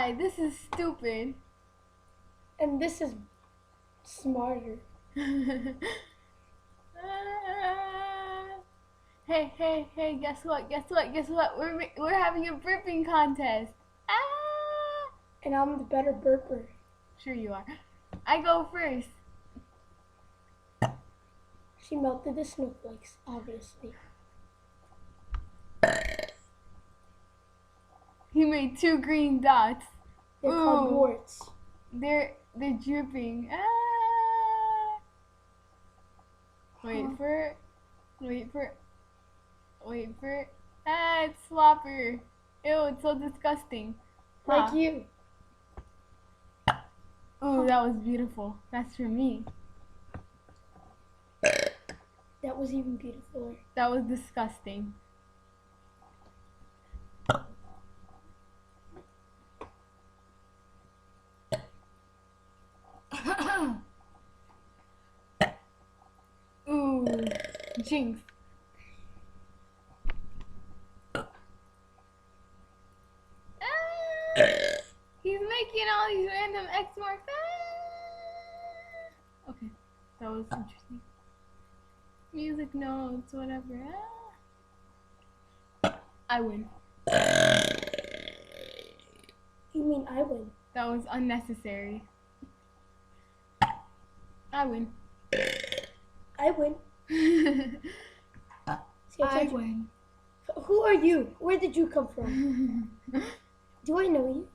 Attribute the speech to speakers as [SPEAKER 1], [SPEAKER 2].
[SPEAKER 1] Why? This is stupid.
[SPEAKER 2] And this is smarter.
[SPEAKER 1] Hey, guess what? We're having a burping contest. Ah!
[SPEAKER 2] And I'm the better burper.
[SPEAKER 1] Sure you are. I go first.
[SPEAKER 2] She melted the snowflakes, obviously.
[SPEAKER 1] He made 2 green dots.
[SPEAKER 2] They're called warts.
[SPEAKER 1] They're dripping. Ah! Wait for it. Ah, it's slopper. Ew, it's so disgusting.
[SPEAKER 2] Like you.
[SPEAKER 1] Ooh, that was beautiful. That's for me.
[SPEAKER 2] That was even beautifuler.
[SPEAKER 1] That was disgusting. Ooh, jinx. He's making all these random X marks. Ah! Okay, that was interesting. Music notes, whatever. Ah. I win.
[SPEAKER 2] You mean I win?
[SPEAKER 1] That was unnecessary. I win.
[SPEAKER 2] I win.
[SPEAKER 1] I win.
[SPEAKER 2] Who are you? Where did you come from? Do I know you?